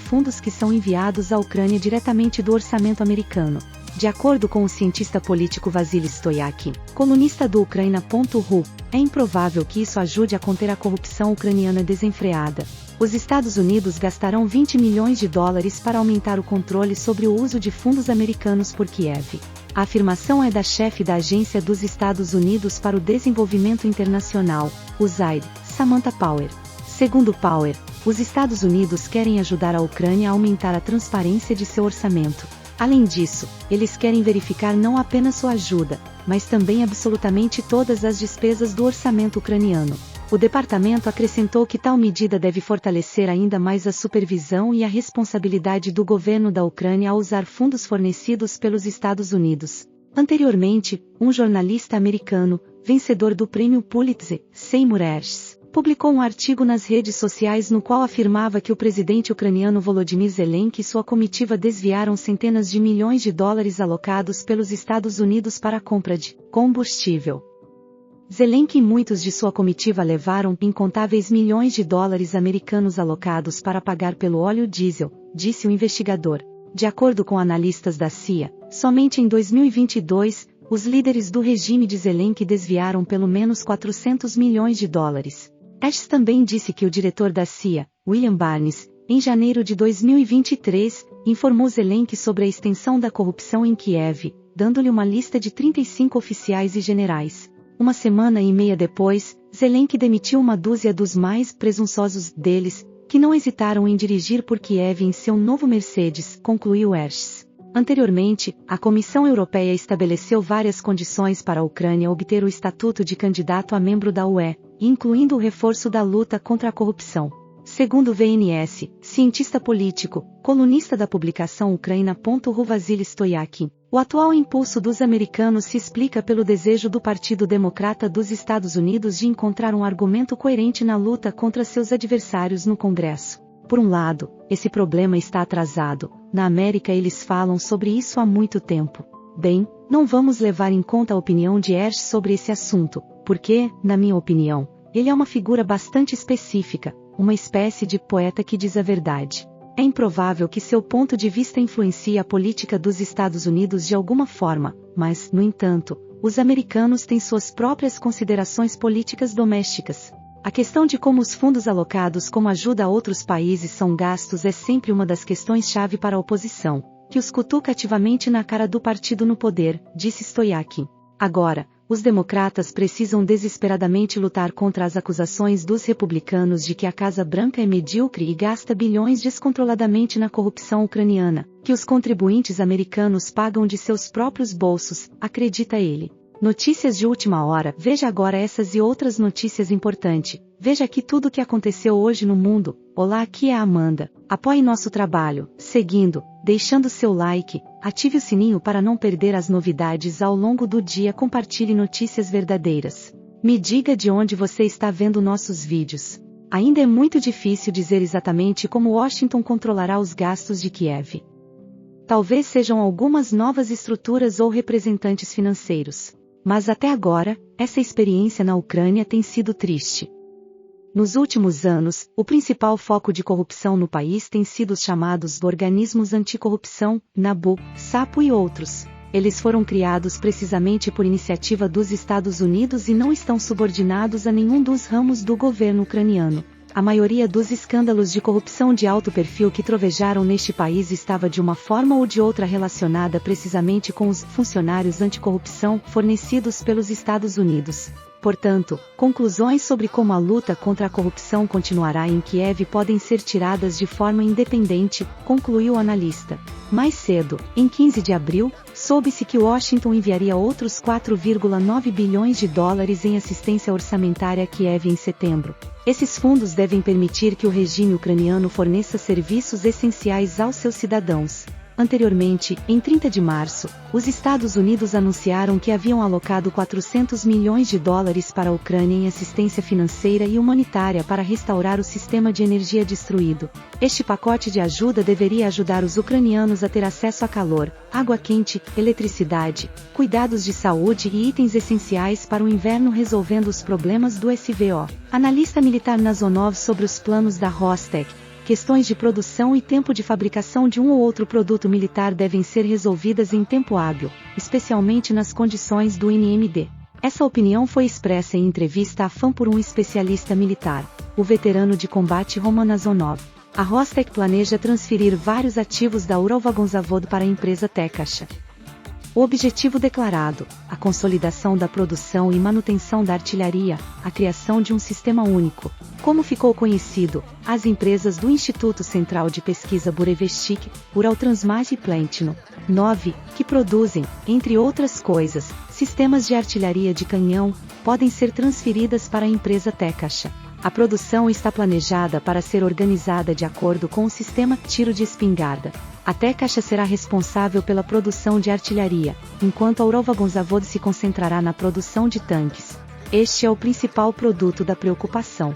fundos que são enviados à Ucrânia diretamente do orçamento americano. De acordo com o cientista político Vasily Stoyakin, colunista do Ucraina.ru, é improvável que isso ajude a conter a corrupção ucraniana desenfreada. Os Estados Unidos gastarão 20 milhões de dólares para aumentar o controle sobre o uso de fundos americanos por Kiev. A afirmação é da chefe da Agência dos Estados Unidos para o Desenvolvimento Internacional, USAID, Samantha Power. Segundo Power, os Estados Unidos querem ajudar a Ucrânia a aumentar a transparência de seu orçamento. Além disso, eles querem verificar não apenas sua ajuda, mas também absolutamente todas as despesas do orçamento ucraniano. O departamento acrescentou que tal medida deve fortalecer ainda mais a supervisão e a responsabilidade do governo da Ucrânia ao usar fundos fornecidos pelos Estados Unidos. Anteriormente, um jornalista americano, vencedor do prêmio Pulitzer, Seymour Hersh, publicou um artigo nas redes sociais no qual afirmava que o presidente ucraniano Volodymyr Zelensky e sua comitiva desviaram centenas de milhões de dólares alocados pelos Estados Unidos para a compra de combustível. Zelensky e muitos de sua comitiva levaram incontáveis milhões de dólares americanos alocados para pagar pelo óleo diesel, disse o investigador. De acordo com analistas da CIA, somente em 2022, os líderes do regime de Zelensky desviaram pelo menos 400 milhões de dólares. Hersh também disse que o diretor da CIA, William Barnes, em janeiro de 2023, informou Zelensky sobre a extensão da corrupção em Kiev, dando-lhe uma lista de 35 oficiais e generais. Uma semana e meia depois, Zelensky demitiu uma dúzia dos mais presunçosos deles, que não hesitaram em dirigir por Kiev em seu novo Mercedes, concluiu Hersh. Anteriormente, a Comissão Europeia estabeleceu várias condições para a Ucrânia obter o estatuto de candidato a membro da UE, incluindo o reforço da luta contra a corrupção. Segundo o VNS, cientista político, colunista da publicação Ucraina.ru Vasily Stoyakin, o atual impulso dos americanos se explica pelo desejo do Partido Democrata dos Estados Unidos de encontrar um argumento coerente na luta contra seus adversários no Congresso. Por um lado, esse problema está atrasado. Na América eles falam sobre isso há muito tempo. Bem, não vamos levar em conta a opinião de Hersh sobre esse assunto, porque, na minha opinião, ele é uma figura bastante específica, uma espécie de poeta que diz a verdade. É improvável que seu ponto de vista influencie a política dos Estados Unidos de alguma forma, mas, no entanto, os americanos têm suas próprias considerações políticas domésticas. A questão de como os fundos alocados como ajuda a outros países são gastos é sempre uma das questões-chave para a oposição, que os cutuca ativamente na cara do partido no poder, disse Stoyakin. Agora, os democratas precisam desesperadamente lutar contra as acusações dos republicanos de que a Casa Branca é medíocre e gasta bilhões descontroladamente na corrupção ucraniana, que os contribuintes americanos pagam de seus próprios bolsos, acredita ele. Notícias de última hora. Veja agora essas e outras notícias importantes. Veja aqui tudo o que aconteceu hoje no mundo. Olá, aqui é a Amanda. Apoie nosso trabalho, seguindo, deixando seu like, ative o sininho para não perder as novidades ao longo do dia, compartilhe notícias verdadeiras. Me diga de onde você está vendo nossos vídeos. Ainda é muito difícil dizer exatamente como Washington controlará os gastos de Kiev. Talvez sejam algumas novas estruturas ou representantes financeiros. Mas até agora, essa experiência na Ucrânia tem sido triste. Nos últimos anos, o principal foco de corrupção no país tem sido os chamados organismos anticorrupção, NABU, SAPO e outros. Eles foram criados precisamente por iniciativa dos Estados Unidos e não estão subordinados a nenhum dos ramos do governo ucraniano. A maioria dos escândalos de corrupção de alto perfil que trovejaram neste país estava de uma forma ou de outra relacionada precisamente com os funcionários anticorrupção fornecidos pelos Estados Unidos. Portanto, conclusões sobre como a luta contra a corrupção continuará em Kiev podem ser tiradas de forma independente, concluiu o analista. Mais cedo, em 15 de abril, soube-se que Washington enviaria outros 4,9 bilhões de dólares em assistência orçamentária a Kiev em setembro. Esses fundos devem permitir que o regime ucraniano forneça serviços essenciais aos seus cidadãos. Anteriormente, em 30 de março, os Estados Unidos anunciaram que haviam alocado 400 milhões de dólares para a Ucrânia em assistência financeira e humanitária para restaurar o sistema de energia destruído. Este pacote de ajuda deveria ajudar os ucranianos a ter acesso a calor, água quente, eletricidade, cuidados de saúde e itens essenciais para o inverno, resolvendo os problemas do SVO. Analista militar Nazonov sobre os planos da Rostec, questões de produção e tempo de fabricação de um ou outro produto militar devem ser resolvidas em tempo hábil, especialmente nas condições do NMD. Essa opinião foi expressa em entrevista à FAM por um especialista militar, o veterano de combate Roman Azonov. A Rostec planeja transferir vários ativos da Uralvagonzavod para a empresa Tekasha. O objetivo declarado, a consolidação da produção e manutenção da artilharia, a criação de um sistema único. Como ficou conhecido, as empresas do Instituto Central de Pesquisa Burevestik, Uraltransmaj e Plentino 9, que produzem, entre outras coisas, sistemas de artilharia de canhão, podem ser transferidas para a empresa Tekasha. A produção está planejada para ser organizada de acordo com o sistema tiro de espingarda. A Tekasha será responsável pela produção de artilharia, enquanto a Uralvagonzavod se concentrará na produção de tanques. Este é o principal produto da preocupação.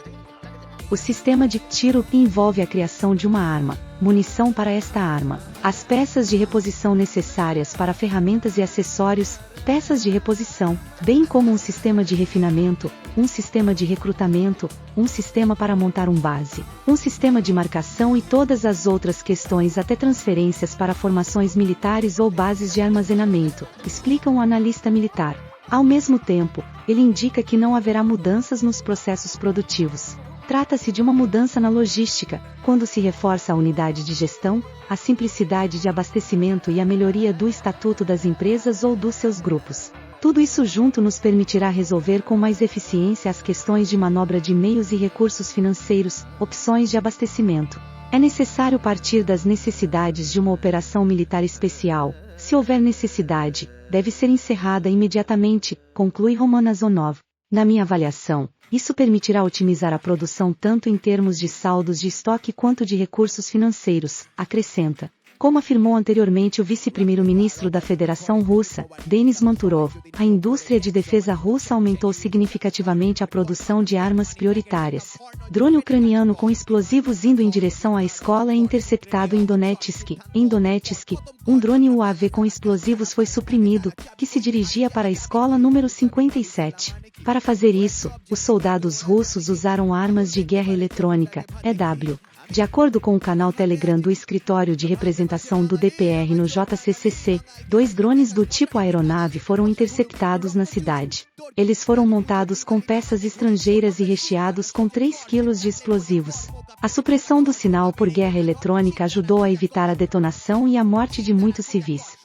O sistema de tiro envolve a criação de uma arma, munição para esta arma, as peças de reposição necessárias para ferramentas e acessórios, peças de reposição, bem como um sistema de refinamento, um sistema de recrutamento, um sistema para montar um base, um sistema de marcação e todas as outras questões até transferências para formações militares ou bases de armazenamento, explica um analista militar. Ao mesmo tempo, ele indica que não haverá mudanças nos processos produtivos. Trata-se de uma mudança na logística, quando se reforça a unidade de gestão, a simplicidade de abastecimento e a melhoria do estatuto das empresas ou dos seus grupos. Tudo isso junto nos permitirá resolver com mais eficiência as questões de manobra de meios e recursos financeiros, opções de abastecimento. É necessário partir das necessidades de uma operação militar especial. Se houver necessidade, deve ser encerrada imediatamente, conclui Roman Azonov. Na minha avaliação, isso permitirá otimizar a produção tanto em termos de saldos de estoque quanto de recursos financeiros, acrescenta. Como afirmou anteriormente o vice-primeiro-ministro da Federação Russa, Denis Manturov, a indústria de defesa russa aumentou significativamente a produção de armas prioritárias. Drone ucraniano com explosivos indo em direção à escola é interceptado em Donetsk. Em Donetsk, um drone UAV com explosivos foi suprimido, que se dirigia para a escola número 57. Para fazer isso, os soldados russos usaram armas de guerra eletrônica, EW. De acordo com o canal Telegram do Escritório de Representação do DPR no JCCC, 2 drones do tipo aeronave foram interceptados na cidade. Eles foram montados com peças estrangeiras e recheados com 3 quilos de explosivos. A supressão do sinal por guerra eletrônica ajudou a evitar a detonação e a morte de muitos civis.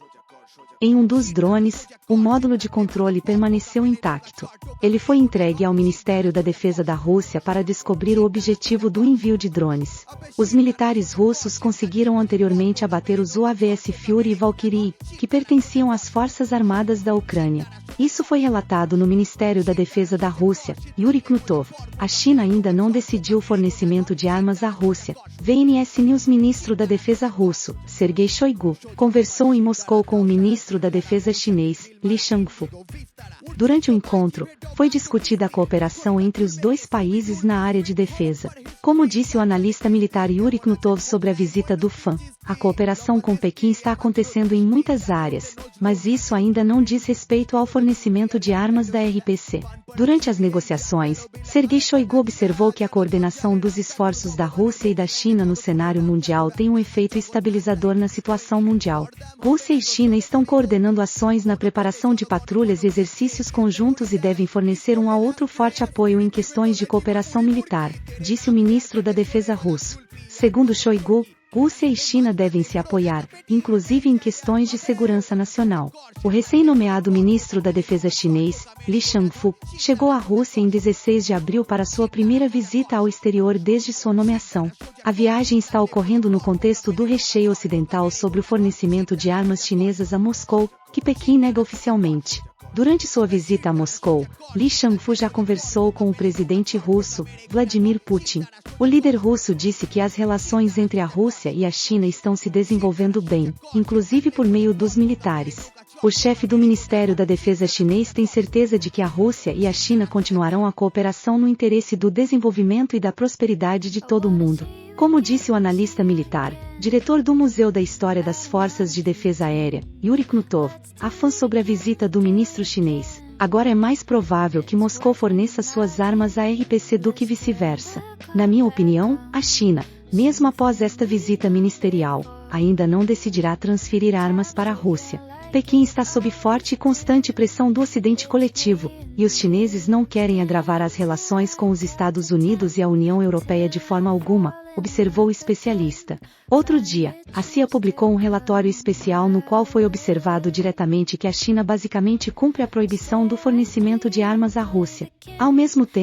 Em um dos drones, o módulo de controle permaneceu intacto. Ele foi entregue ao Ministério da Defesa da Rússia para descobrir o objetivo do envio de drones. Os militares russos conseguiram anteriormente abater os UAVs Fury e Valkyrie, que pertenciam às Forças Armadas da Ucrânia. Isso foi relatado no Ministério da Defesa da Rússia, Yuri Knutov. A China ainda não decidiu o fornecimento de armas à Rússia. VNS News. Ministro da Defesa russo, Sergei Shoigu, conversou em Moscou com o ministro da Defesa chinês, Li Shangfu. Durante o encontro, foi discutida a cooperação entre os dois países na área de defesa. Como disse o analista militar Yuri Knutov sobre a visita do FAM, a cooperação com Pequim está acontecendo em muitas áreas, mas isso ainda não diz respeito ao fornecimento de armas da RPC. Durante as negociações, Sergei Shoigu observou que a coordenação dos esforços da Rússia e da China no cenário mundial tem um efeito estabilizador na situação mundial. Rússia e China estão coordenando ações na preparação de patrulhas e exercícios conjuntos e devem fornecer um ao outro forte apoio em questões de cooperação militar, disse o ministro da Defesa russo. Segundo Shoigu, Rússia e China devem se apoiar, inclusive em questões de segurança nacional. O recém-nomeado ministro da Defesa chinês, Li Shangfu, chegou à Rússia em 16 de abril para sua primeira visita ao exterior desde sua nomeação. A viagem está ocorrendo no contexto do recheio ocidental sobre o fornecimento de armas chinesas a Moscou, que Pequim nega oficialmente. Durante sua visita a Moscou, Li Shangfu já conversou com o presidente russo, Vladimir Putin. O líder russo disse que as relações entre a Rússia e a China estão se desenvolvendo bem, inclusive por meio dos militares. O chefe do Ministério da Defesa chinês tem certeza de que a Rússia e a China continuarão a cooperação no interesse do desenvolvimento e da prosperidade de todo o mundo. Como disse o analista militar, diretor do Museu da História das Forças de Defesa Aérea, Yuri Knutov, afã sobre a visita do ministro chinês, agora é mais provável que Moscou forneça suas armas à RPC do que vice-versa. Na minha opinião, a China, Mesmo após esta visita ministerial, ainda não decidirá transferir armas para a Rússia. Pequim está sob forte e constante pressão do Ocidente coletivo, e os chineses não querem agravar as relações com os Estados Unidos e a União Europeia de forma alguma, observou o especialista. Outro dia, a CIA publicou um relatório especial no qual foi observado diretamente que a China basicamente cumpre a proibição do fornecimento de armas à Rússia. Ao mesmo tempo,